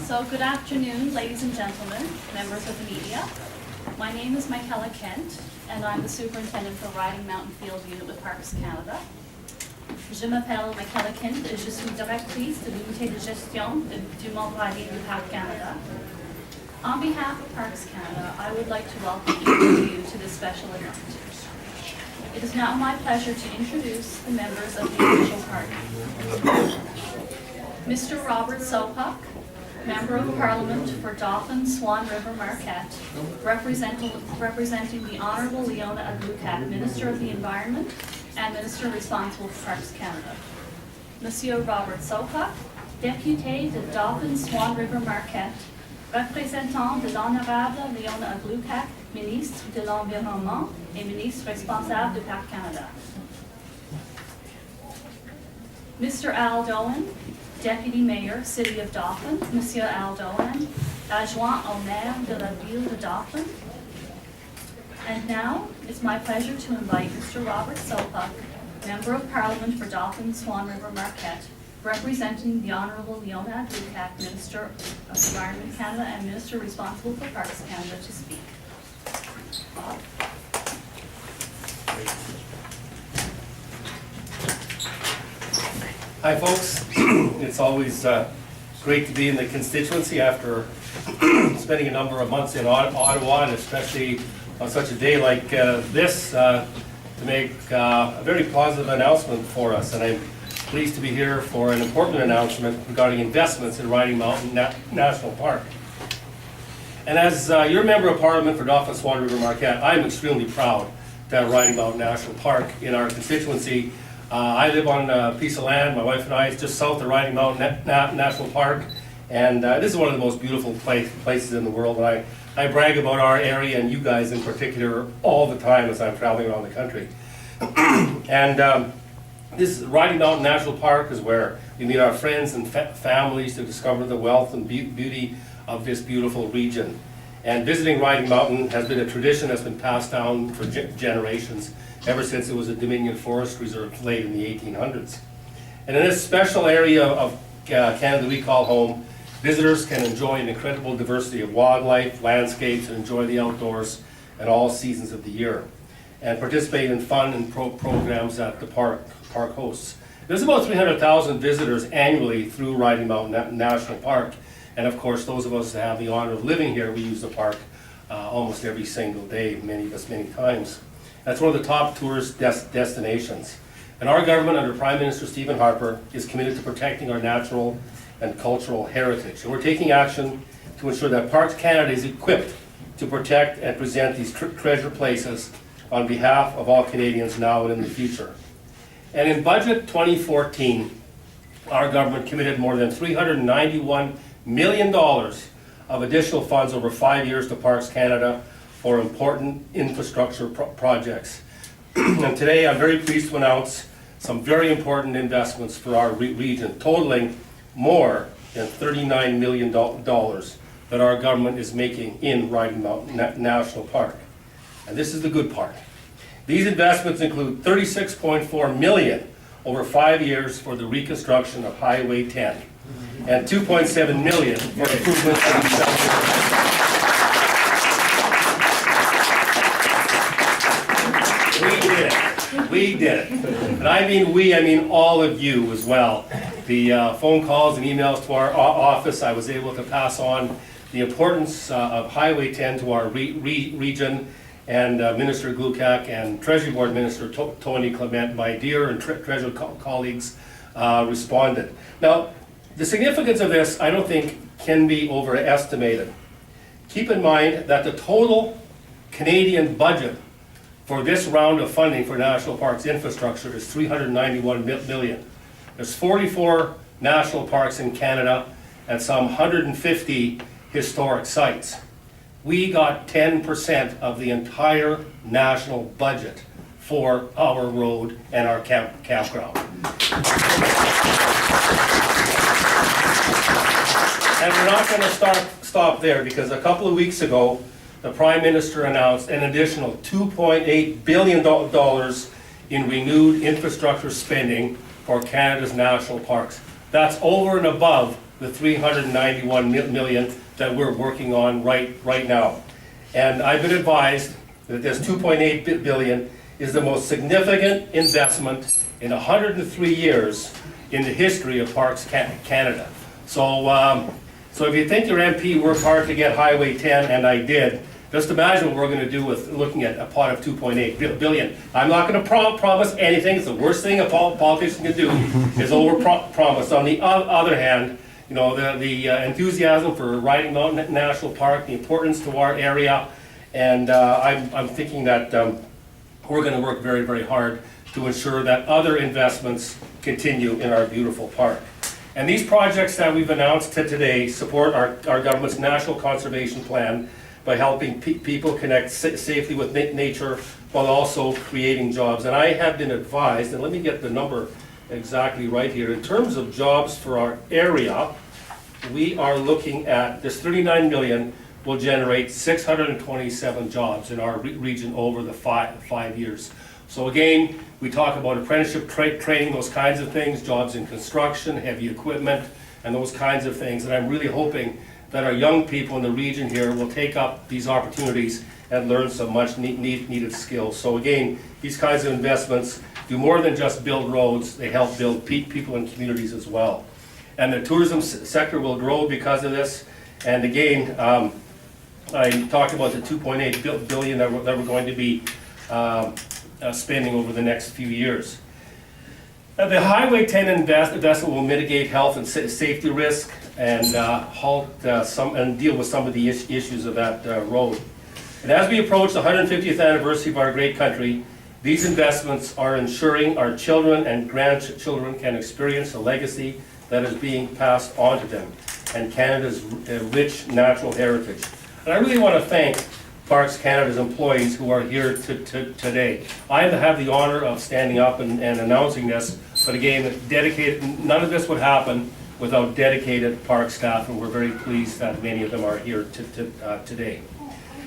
So good afternoon, ladies and gentlemen, members of the media. My name is Michaela Kent, and I'm the Superintendent for Riding Mountain Field Unit with Parks Canada. Je m'appelle Michaela Kent et je suis directrice de l'unité de gestion du Mont Riding du Parc Canada. On behalf of Parks Canada, I would like to welcome each of you to this special event. It is now my pleasure to introduce the members of the official party. Mr. Robert Sopuck, Member of Parliament for Dauphin, Swan River, Marquette, representing the Honourable Leona Aglukkaq, Minister of the Environment and Minister responsible for Parks Canada. Monsieur Robert Sopuck, Député de Dauphin, Swan River, Marquette, représentant de l'Honorable Leona Aglukkaq, Ministre de l'Environnement et Ministre responsable du Parc Canada. Mr. Al Doan, Deputy Mayor, City of Dauphin, Monsieur Al Doan, Adjoint au Maire de la Ville de Dauphin. And now, it's my pleasure to invite Mr. Robert Sopuck, Member of Parliament for Dauphin, Swan River, Marquette, representing the Honourable Leona Aglukkaq, Minister of Environment Canada and Minister responsible for Parks Canada, to speak. Bob? Hi folks, it's always great to be in the constituency after spending a number of months in Ottawa, and especially on such a day like this to make a very positive announcement for us. And I'm pleased to be here for an important announcement regarding investments in Riding Mountain National Park. And as your Member of Parliament for Dauphin, Swan River, Marquette, I'm extremely proud to have Riding Mountain National Park in our constituency. I live on a piece of land, my wife and I, it's just south of Riding Mountain National Park, and this is one of the most beautiful places in the world. And I brag about our area and you guys in particular all the time as I'm traveling around the country. And this Riding Mountain National Park is where we meet our friends and families to discover the wealth and beauty of this beautiful region. And visiting Riding Mountain has been a tradition that's been passed down for generations, ever since it was a Dominion Forest Reserve late in the 1800s. And in this special area of Canada we call home, visitors can enjoy an incredible diversity of wildlife, landscapes, and enjoy the outdoors at all seasons of the year, and participate in fun and programs that the park hosts. There's about 300,000 visitors annually through Riding Mountain National Park, and of course those of us that have the honor of living here, we use the park almost every single day, many of us many times. That's one of the top tourist destinations. And our government under Prime Minister Stephen Harper is committed to protecting our natural and cultural heritage. And we're taking action to ensure that Parks Canada is equipped to protect and present these treasure places on behalf of all Canadians now and in the future. And in Budget 2014, our government committed more than $391 million of additional funds over 5 years to Parks Canada for important infrastructure projects. And today I'm very pleased to announce some very important investments for our region, totaling more than $39 million that our government is making in Riding Mountain National Park. And this is the good part. These investments include $36.4 million over 5 years for the reconstruction of Highway 10 and $2.7 million for improvements to the We did it. And I mean we, I mean all of you as well. The phone calls and emails to our office, I was able to pass on the importance of Highway 10 to our region, and Minister Aglukkaq and Treasury Board Minister Tony Clement, my dear and treasury colleagues, responded. Now, the significance of this, I don't think, can be overestimated. Keep in mind that the total Canadian budget for this round of funding for national parks infrastructure is $391 million. There's 44 national parks in Canada and some 150 historic sites. We got 10% of the entire national budget for our road and our campground. And we're not going to stop there, because a couple of weeks ago, the Prime Minister announced an additional $2.8 billion in renewed infrastructure spending for Canada's national parks. That's over and above the 391 million that we're working on right now. And I've been advised that this 2.8 billion is the most significant investment in 103 years in the history of Parks Canada. So, so if you think your MP worked hard to get Highway 10, and I did, just imagine what we're going to do with looking at a pot of 2.8 billion. I'm not going to promise anything. It's the worst thing a politician can do is over-promise. On the other hand, you know, the enthusiasm for Riding Mountain National Park, the importance to our area, and I'm thinking that we're going to work very, very hard to ensure that other investments continue in our beautiful park. And these projects that we've announced today support our government's National Conservation Plan by helping people connect safely with nature while also creating jobs. And I have been advised, and let me get the number exactly right here, in terms of jobs for our area, we are looking at, this 39 million will generate 627 jobs in our region over the five years. So again, we talk about apprenticeship training, those kinds of things, jobs in construction, heavy equipment, and those kinds of things. And I'm really hoping that our young people in the region here will take up these opportunities and learn some much needed skills. So again, these kinds of investments do more than just build roads, they help build people and communities as well. And the tourism sector will grow because of this. And again, I talked about the 2.8 billion that we're going to be spending over the next few years. The Highway 10 investment will mitigate health and safety risk and deal with some of the issues of that road. And as we approach the 150th anniversary of our great country, these investments are ensuring our children and grandchildren can experience a legacy that is being passed on to them and Canada's rich natural heritage. And I really want to thank Parks Canada's employees who are here today. I have the honor of standing up and announcing this, but again, none of this would happen without dedicated park staff, and we're very pleased that many of them are here today.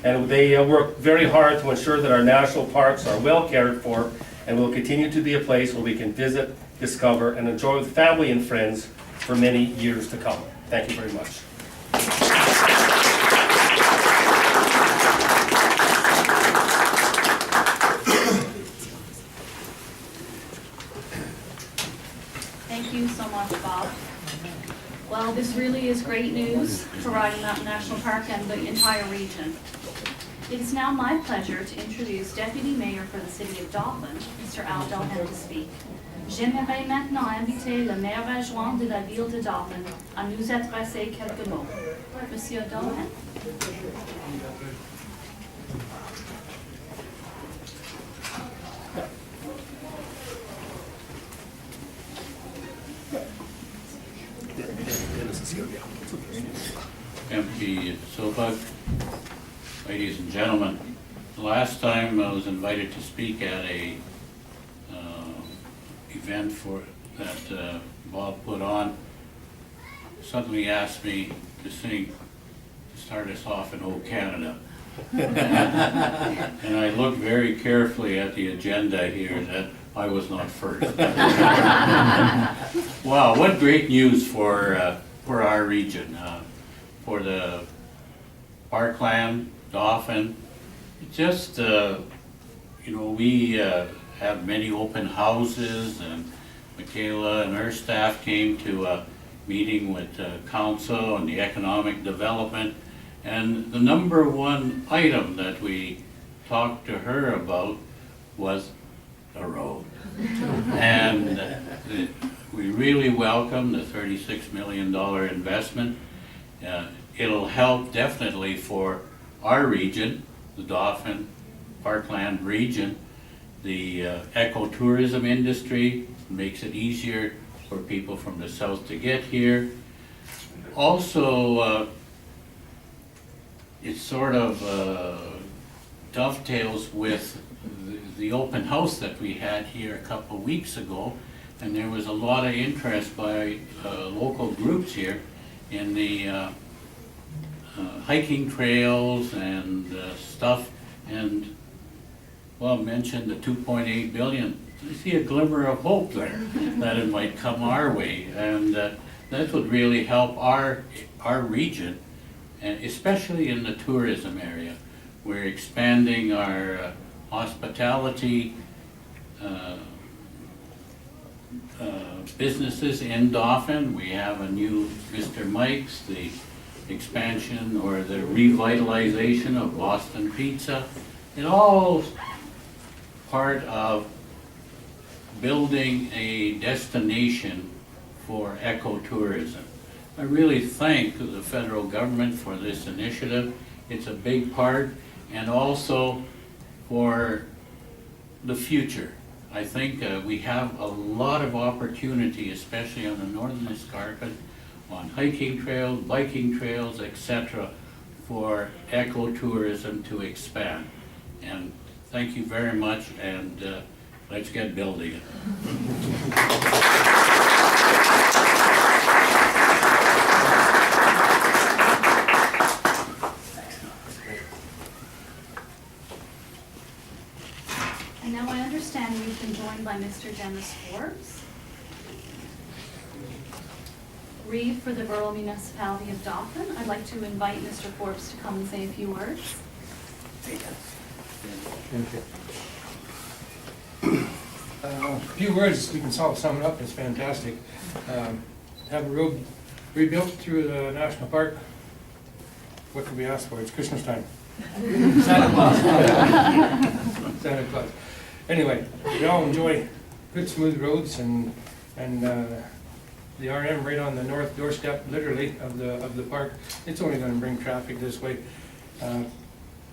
And they work very hard to ensure that our national parks are well cared for and will continue to be a place where we can visit, discover, and enjoy with family and friends for many years to come. Thank you very much. Thank you so much, Bob. Well, this really is great news for Riding Mountain National Park and the entire region. It is now my pleasure to introduce Deputy Mayor for the City of Dauphin, Mr. Al Dohan, to speak. J'aimerais maintenant inviter le maire adjoint de la ville de Dauphin à nous adresser quelques mots. Monsieur Dohan. MP Sopuck, ladies and gentlemen, the last time I was invited to speak at a event that Bob put on, suddenly asked me to sing, to start us off in "O Canada." And I looked very carefully at the agenda here that I was not first. Wow, what great news for our region, for the Parkland, Dauphin. Just, you know, we have many open houses, and Michaela and her staff came to a meeting with council and the economic development. And the number one item that we talked to her about was the road. And we really welcome the $36 million investment. It'll help definitely for our region, the Dauphin, Parkland region. The ecotourism industry makes it easier for people from the south to get here. Also, it sort of dovetails with the open house that we had here a couple of weeks ago, and there was a lot of interest by local groups here in the hiking trails and stuff. And Bob mentioned the 2.8 billion. I see a glimmer of hope there that it might come our way, and that would really help our region, and especially in the tourism area. We're expanding our hospitality businesses in Dauphin. We have a new Mr. Mike's, the expansion or the revitalization of Boston Pizza. It all part of building a destination for ecotourism. I really thank the federal government for this initiative. It's a big part, and also for the future. I think we have a lot of opportunity, especially on the Northern Escarpment, on hiking trails, biking trails, etc., for ecotourism to expand. And thank you very much, and let's get building it. And now I understand we've been joined by Mr. Dennis Forbes. Reeve for the Borough Municipality of Dauphin. I'd like to invite Mr. Forbes to come and say a few words. A few words, we can sum it up, it's fantastic. Have a road rebuilt through the national park. What could we ask for? It's Christmas time. Santa Claus. Santa Claus. Anyway, we all enjoy good smooth roads and the RM right on the north doorstep, literally, of the park. It's only going to bring traffic this way.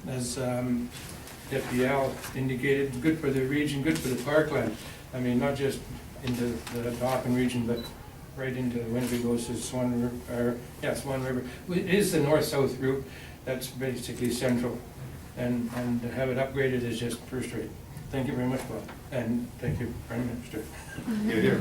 As Deputy Al indicated, good for the region, good for the parkland. I mean, not just into the Dauphin region, but right into Winnebago goes to Swan River. Swan River. It is the north-south route. That's basically central, and to have it upgraded is just first rate. Thank you very much, Bob, and thank you, Prime Minister. You're here.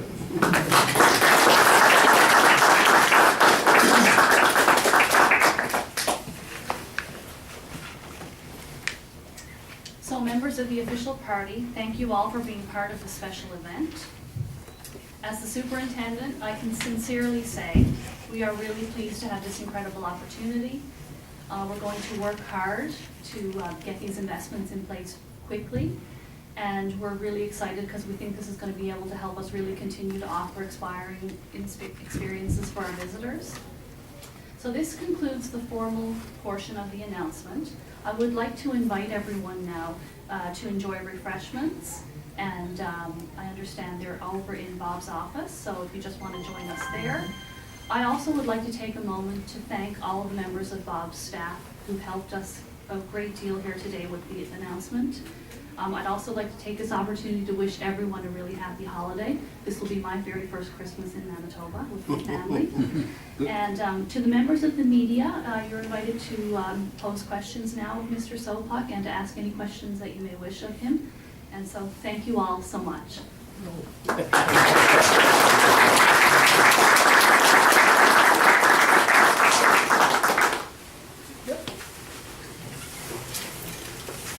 So members of the official party, thank you all for being part of this special event. As the superintendent, I can sincerely say we are really pleased to have this incredible opportunity. We're going to work hard to get these investments in place quickly, and we're really excited because we think this is going to be able to help us really continue to offer inspiring experiences for our visitors. So this concludes the formal portion of the announcement. I would like to invite everyone now to enjoy refreshments, and I understand they're over in Bob's office, so if you just want to join us there. I also would like to take a moment to thank all of the members of Bob's staff who've helped us a great deal here today with the announcement. I'd also like to take this opportunity to wish everyone a really happy holiday. This will be my very first Christmas in Manitoba with my family. And to the members of the media, you're invited to pose questions now of Mr. Sopuck and to ask any questions that you may wish of him. And so thank you all so much.